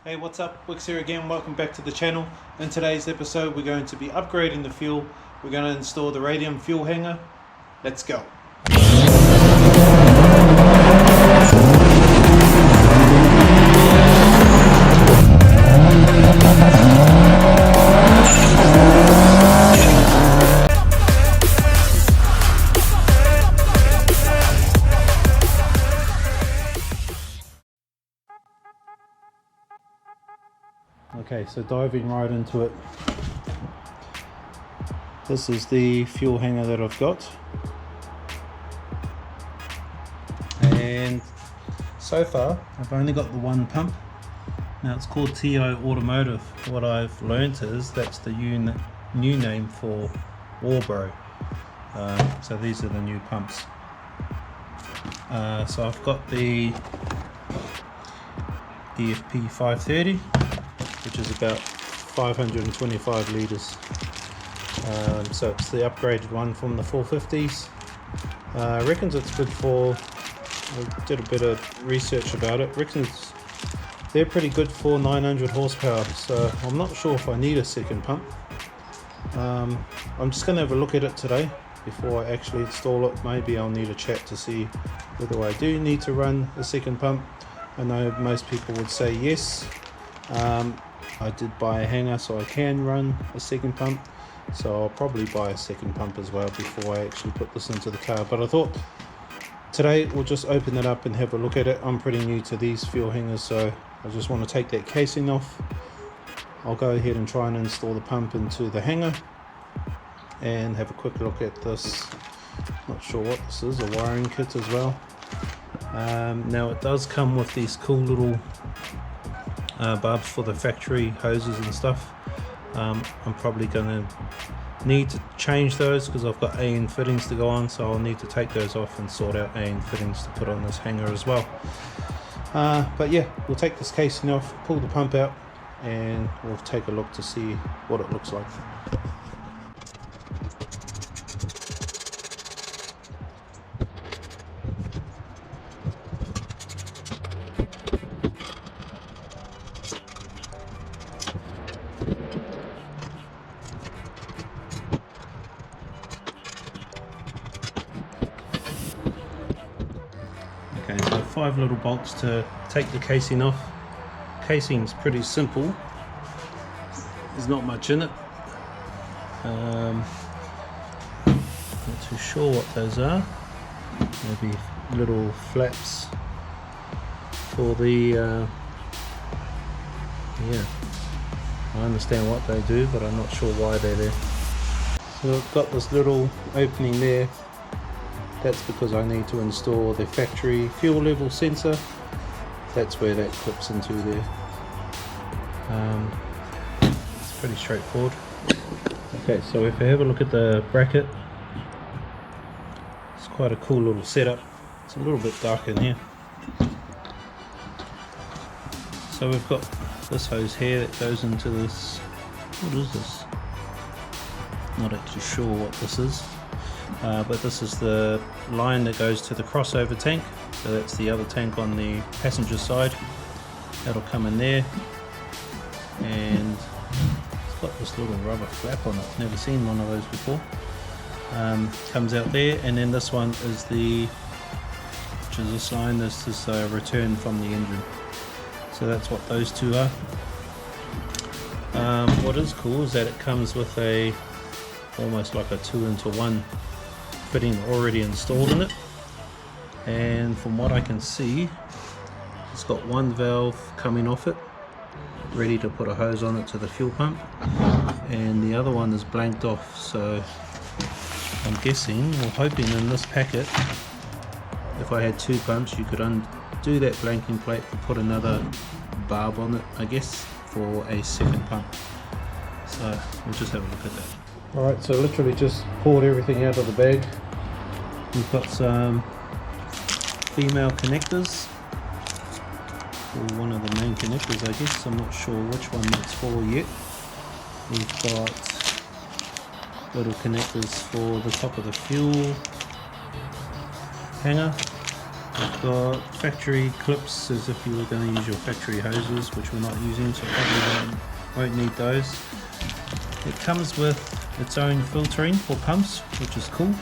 Hey, what's up? Wix here again. Welcome back to the channel. In today's episode we're going to be upgrading the fuel. We're going to install the Radium Fuel Hanger. Let's go. Okay, so diving right into it. This is the fuel hanger that I've got. And so far, I've only got the one pump. Now it's called TO Automotive. What I've learnt is that's the new name for Walhbro. So these are the new pumps. So I've got the EFP 530, which is about 525 litres. So it's the upgraded one from the 450s. Reckons it's good for, I did a bit of research about it, reckons they're pretty good for 900 horsepower, so I'm not sure if I need a second pump. I'm just going to have a look at it today before I actually install it. Maybe I'll need a chat to see whether I do need to run a second pump. I know most people would say yes. I did buy a hanger so I can run a second pump, so I'll probably buy a second pump as well before I actually put this into the car. But I thought today we'll just open it up and have a look at it. I'm pretty new to these fuel hangers, so I just want to take that casing off. I'll go ahead and try and install the pump into the hanger and have a quick look at this. Not sure what this is, a wiring kit as well. Now it does come with these cool little bulbs for the factory hoses and stuff. I'm probably going to need to change those because I've got AN fittings to go on, so I'll need to take those off and sort out AN fittings to put on this hanger as well. But yeah, we'll take this casing off, pull the pump out, and we'll take a look to see what it looks like. Okay, so 5 little bolts to take the casing off. Casing's pretty simple. There's not much in it. Not too sure what those are. Maybe little flaps for the yeah, I understand what they do, but I'm not sure why they're there. So I've got this little opening there. That's because I need to install the factory fuel level sensor. That's where that clips into there. It's pretty straightforward. Okay, so if we have a look at the bracket, it's quite a cool little setup. It's a little bit dark in here. So we've got this hose here that goes into this. What is this? Not actually sure what this is. But this is the line that goes to the crossover tank, so that's the other tank on the passenger side. That'll come in there, and it's got this little rubber flap on it. Never seen one of those before. Comes out there, and then this one is which is this line. This is a return from the engine. So that's what those two are. What is cool is that it comes with almost like a 2-into-1 fitting already installed in it, and from what I can see, it's got one valve coming off it ready to put a hose on it to the fuel pump, and the other one is blanked off. So I'm guessing, or hoping, in this packet, if I had 2 pumps, you could undo that blanking plate and put another barb on it, I guess, for a second pump. So we'll just have a look at that. Alright, so literally just pulled everything out of the bag. We've got some female connectors, or one of the main connectors, I guess. I'm not sure which one that's for yet. We've got little connectors for the top of the fuel hanger, I've got factory clips as if you were going to use your factory hoses, which we're not using, so probably won't need those. It comes with its own filtering for pumps, which is cool,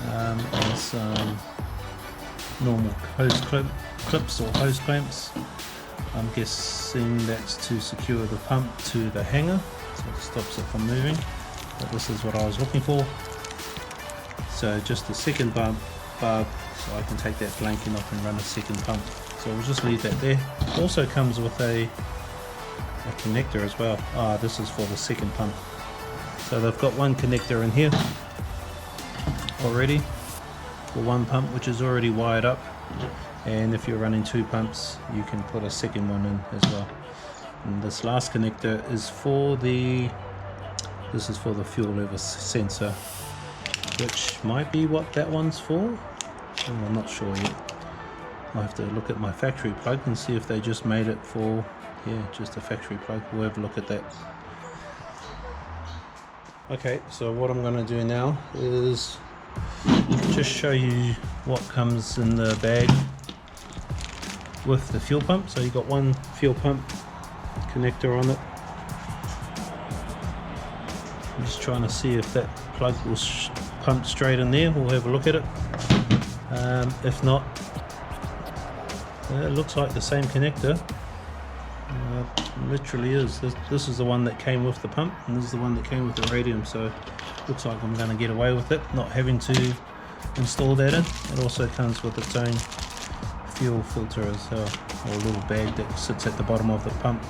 and some normal hose clips or hose clamps. I'm guessing that's to secure the pump to the hanger, so it stops it from moving, but this is what I was looking for. So just a second barb, so I can take that blanking off and run a second pump. So we'll just leave that there. It also comes with a connector as well. This is for the second pump. So they've got one connector in here already for one pump, which is already wired up, and if you're running two pumps you can put a second one in as well. And this last connector is for the fuel level sensor, which might be what that one's for. I'm not sure yet. I'll have to look at my factory plug and see if they just made it for, yeah, just a factory plug. We'll have a look at that. Okay, so what I'm going to do now is just show you what comes in the bag with the fuel pump. So you've got one fuel pump connector on it. I'm just trying to see if that plug will pump straight in there. We'll have a look at it. If not, it looks like the same connector. Literally is. This is the one that came with the pump, and this is the one that came with the radium, so looks like I'm going to get away with it, not having to install that in. It also comes with its own fuel filter as well, or a little bag that sits at the bottom of the pump.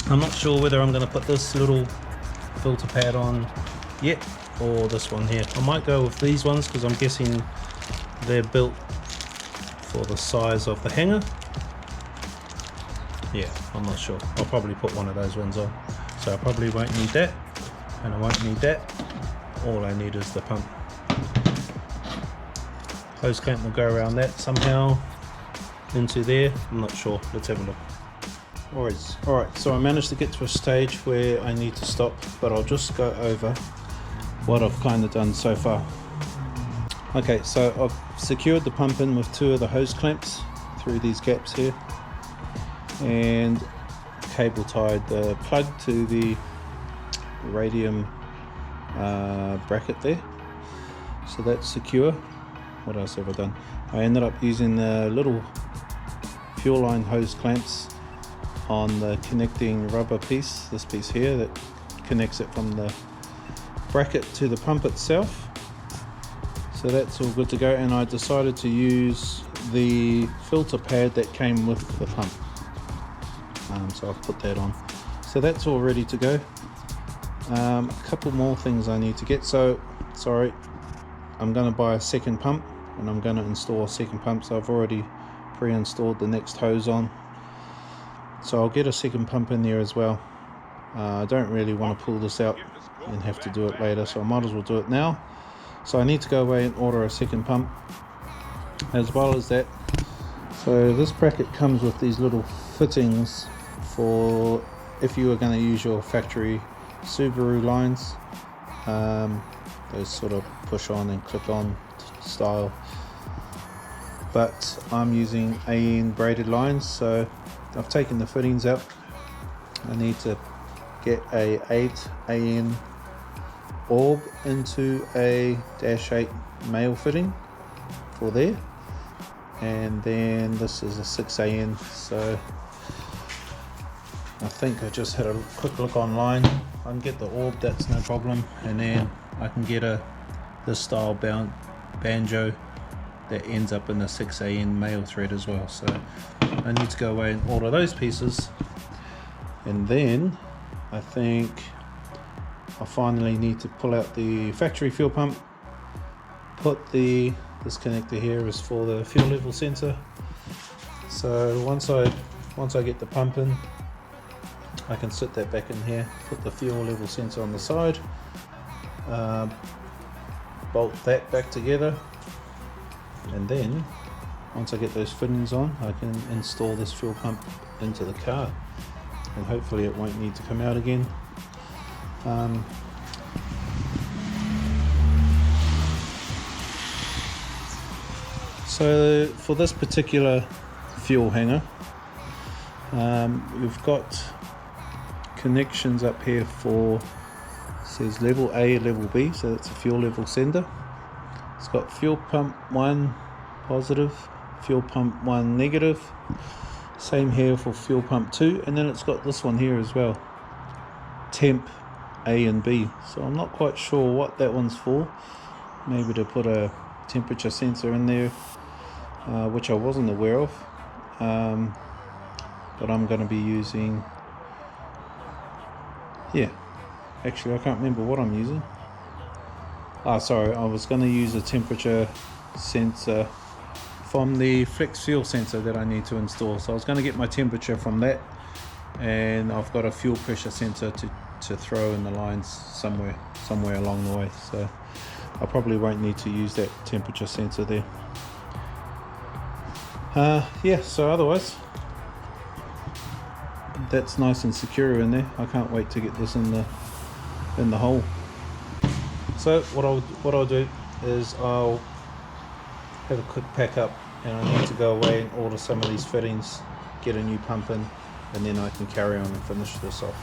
I'm not sure whether I'm going to put this little filter pad on yet, or this one here. I might go with these ones because I'm guessing they're built for the size of the hanger. Yeah, I'm not sure. I'll probably put one of those ones on. So I probably won't need that, and I won't need that. All I need is the pump. Hose clamp will go around that somehow into there. I'm not sure. Let's have a look. Alright, so I managed to get to a stage where I need to stop, but I'll just go over what I've kind of done so far. Okay, so I've secured the pump in with two of the hose clamps through these gaps here, and cable tied the plug to the radium bracket there, so that's secure. What else have I done? I ended up using the little fuel line hose clamps on the connecting rubber piece, this piece here that connects it from the bracket to the pump itself. So that's all good to go, and I decided to use the filter pad that came with the pump. So I've put that on. So that's all ready to go. A couple more things I need to get. So, sorry, I'm going to buy a second pump, and I'm going to install a second pump. So I've already pre-installed the next hose on. So I'll get a second pump in there as well. I don't really want to pull this out and have to do it later, so I might as well do it now. So I need to go away and order a second pump as well as that. So this bracket comes with these little fittings for if you were going to use your factory Subaru lines. Those sort of push on and click on style, but I'm using AN braided lines, so I've taken the fittings out. I need to get a 8 AN orb into a -8 male fitting for there, and then this is a 6 AN. So I think I just had a quick look online. I can get the orb, that's no problem, and then I can get this style banjo that ends up in the 6 AN male thread as well. So I need to go away and order those pieces, and then I think I finally need to pull out the factory fuel pump. This connector here is for the fuel level sensor. So once I get the pump in, I can sit that back in here, put the fuel level sensor on the side, bolt that back together, and then once I get those fittings on, I can install this fuel pump into the car, and hopefully it won't need to come out again. So for this particular fuel hanger, we've got connections up here for, it says level A, level B, so that's a fuel level sender. It's got fuel pump 1 positive, fuel pump 1 negative, same here for fuel pump 2, and then it's got this one here as well, temp A and B. So I'm not quite sure what that one's for, maybe to put a temperature sensor in there, which I wasn't aware of, but I'm going to be using, actually I can't remember what I'm using. Sorry, I was going to use a temperature sensor from the flex fuel sensor that I need to install. So I was going to get my temperature from that, and I've got a fuel pressure sensor to throw in the lines somewhere along the way. So I probably won't need to use that temperature sensor there. So otherwise that's nice and secure in there. I can't wait to get this in the hole. So what I'll do is I'll have a quick pack up, and I need to go away and order some of these fittings, get a new pump in, and then I can carry on and finish this off.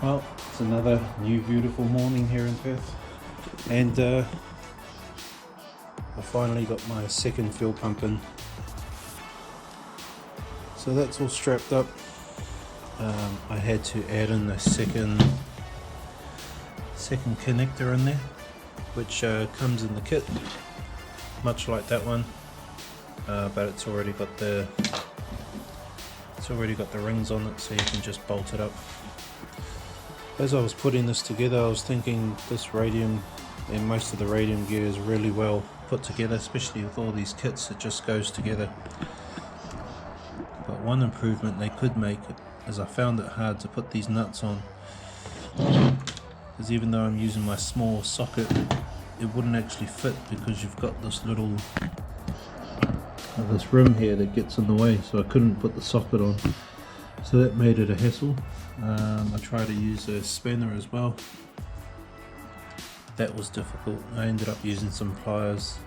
Well, it's another new beautiful morning here in Perth, and I finally got my second fuel pump in. So that's all strapped up. I had to add in the second connector in there, which comes in the kit, much like that one, but it's already got the rings on it, so you can just bolt it up. As I was putting this together, I was thinking this Radium and most of the Radium gear is really well put together, especially with all these kits. It just goes together. But one improvement they could make is I found it hard to put these nuts on, because even though I'm using my small socket, it wouldn't actually fit, because you've got this little this rim here that gets in the way, so I couldn't put the socket on. So that made it a hassle. I tried to use a spanner as well. That was difficult. I ended up using some pliers,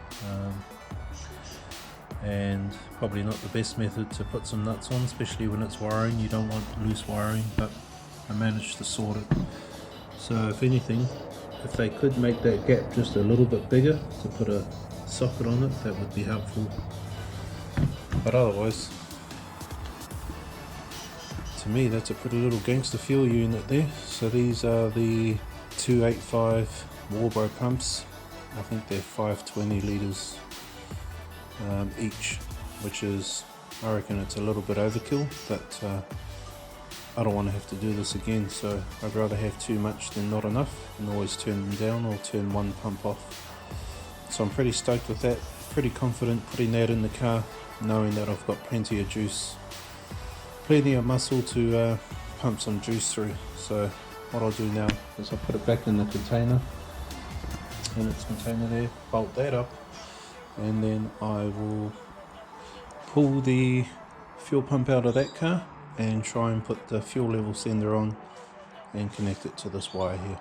and probably not the best method to put some nuts on, especially when it's wiring. You don't want loose wiring, but I managed to sort it. So if anything, if they could make that gap just a little bit bigger to put a socket on it, that would be helpful. But otherwise, to me, that's a pretty little gangster fuel unit there. So these are the 285 Walhbro pumps. I think they're 520 litres each, which is, I reckon it's a little bit overkill, but I don't want to have to do this again, so I'd rather have too much than not enough, and always turn them down or turn one pump off. So I'm pretty stoked with that, pretty confident putting that in the car, knowing that I've got plenty of juice, plenty of muscle to pump some juice through. So what I'll do now is I'll put it back in the container, in its container there, bolt that up, and then I will pull the fuel pump out of that car and try and put the fuel level sender on and connect it to this wire here.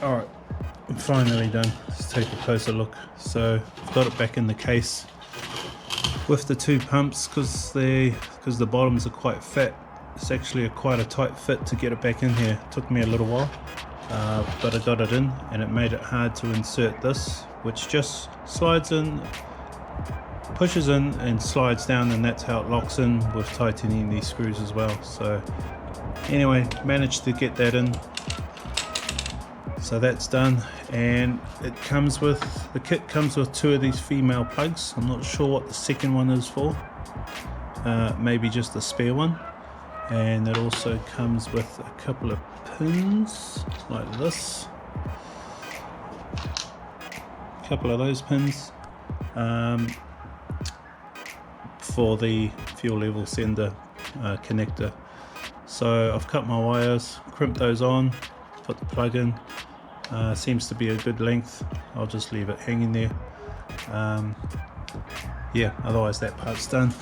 Alright, I'm finally done. Let's take a closer look. So I've got it back in the case with the two pumps, because the bottoms are quite fat. It's actually quite a tight fit to get it back in here. It took me a little while, but I got it in, and it made it hard to insert this, which just slides in, pushes in and slides down, and that's how it locks in with tightening these screws as well. So anyway, managed to get that in. So that's done, and the kit comes with two of these female plugs. I'm not sure what the second one is for, maybe just a spare one. And it also comes with a couple of pins like this, a couple of those pins for the fuel level sender connector. So I've cut my wires, crimped those on, put the plug in. Seems to be a good length. I'll just leave it hanging there. Yeah, otherwise that part's done.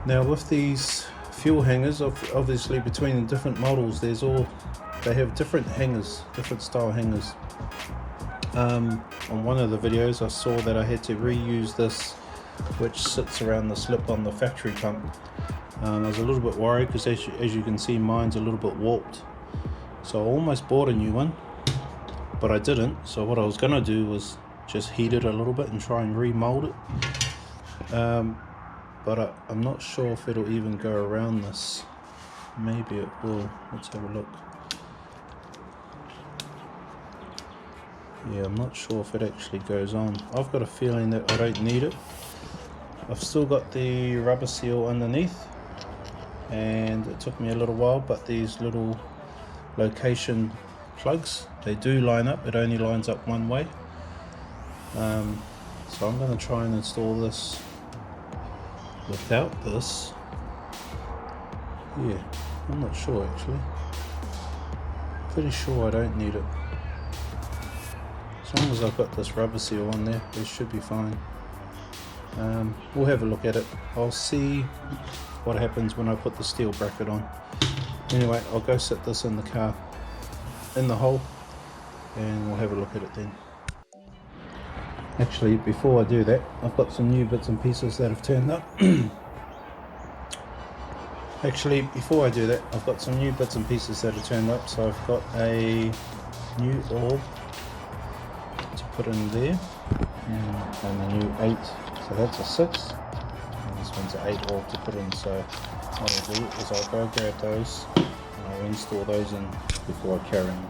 Now with these fuel hangers, obviously between the different models, they have different hangers, different style hangers. On one of the videos I saw that I had to reuse this, which sits around the slip on the factory pump. I was a little bit worried because as you can see, mine's a little bit warped. So I almost bought a new one, but I didn't. So what I was going to do was just heat it a little bit and try and remold it. But I'm not sure if it'll even go around this. Maybe it will. Let's have a look. Yeah, I'm not sure if it actually goes on. I've got a feeling that I don't need it. I've still got the rubber seal underneath, and it took me a little while, but these little location plugs, they do line up. It only lines up one way. So I'm going to try and install this without this. Yeah, I'm not sure actually. Pretty sure I don't need it. As long as I've got this rubber seal on there, it should be fine. We'll have a look at it. I'll see what happens when I put the steel bracket on. Anyway, I'll go sit this in the car, in the hole, and we'll have a look at it then. Actually, before I do that, I've got some new bits and pieces that have turned up. So I've got a new orb to put in there, and a new 8. So that's a 6, and this one's an 8 orb to put in. So what I'll do is I'll go grab those and I'll install those in before I carry them.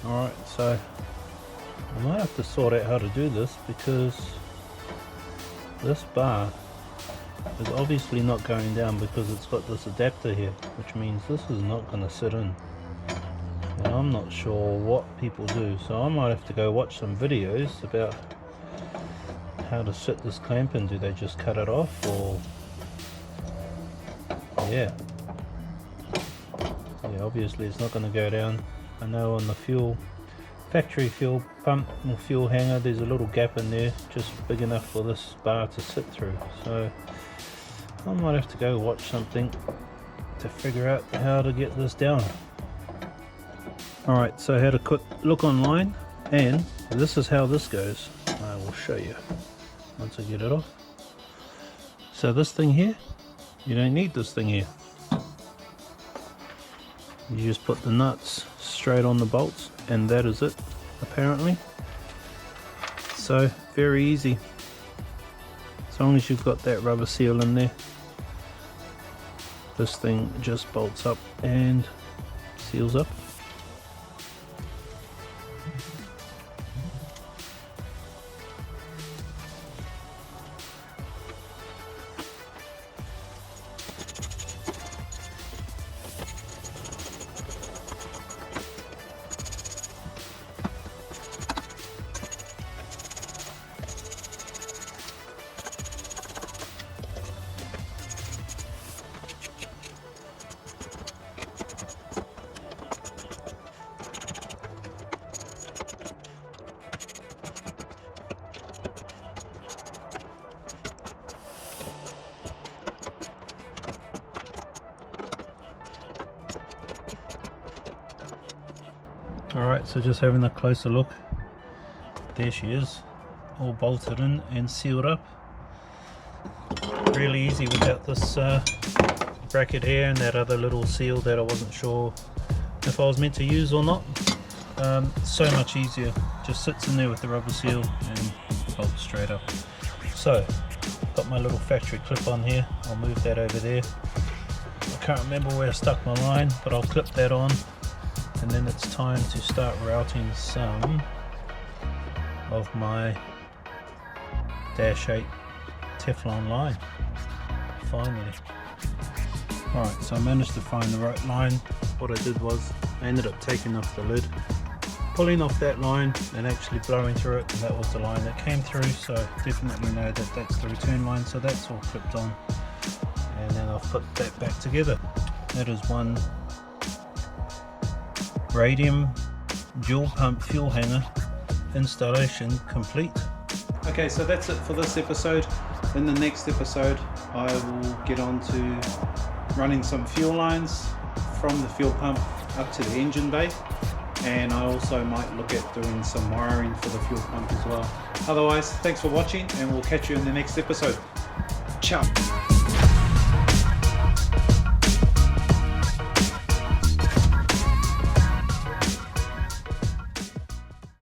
Alright, so I might have to sort out how to do this, because this bar is obviously not going down because it's got this adapter here, which means this is not going to sit in. And I'm not sure what people do, so I might have to go watch some videos about how to sit this clamp in. Do they just cut it off, or yeah, obviously it's not going to go down. I know on the factory fuel pump or fuel hanger, there's a little gap in there just big enough for this bar to sit through, so I might have to go watch something to figure out how to get this down. Alright, so I had a quick look online, and this is how this goes. I will show you once I get it off. So this thing here, you don't need this thing here. You just put the nuts straight on the bolts, and that is it, apparently. So very easy, as long as you've got that rubber seal in there. This thing just bolts up and seals up. Alright, so just having a closer look, there she is, all bolted in and sealed up. Really easy without this bracket here and that other little seal that I wasn't sure if I was meant to use or not. So much easier, just sits in there with the rubber seal and bolts straight up. So, got my little factory clip on here, I'll move that over there. I can't remember where I stuck my line, but I'll clip that on. And then it's time to start routing some of my -8 Teflon line, finally. Alright, so I managed to find the right line. What I did was I ended up taking off the lid pulling off that line and actually blowing through it, and that was the line that came through, so definitely know that that's the return line. So that's all clipped on, and then I've put that back together. That is one Radium Dual Pump Fuel Hanger installation complete. Okay, so that's it for this episode. In the next episode I will get on to running some fuel lines from the fuel pump up to the engine bay, and I also might look at doing some wiring for the fuel pump as well. Otherwise, thanks for watching, and we'll catch you in the next episode. Ciao.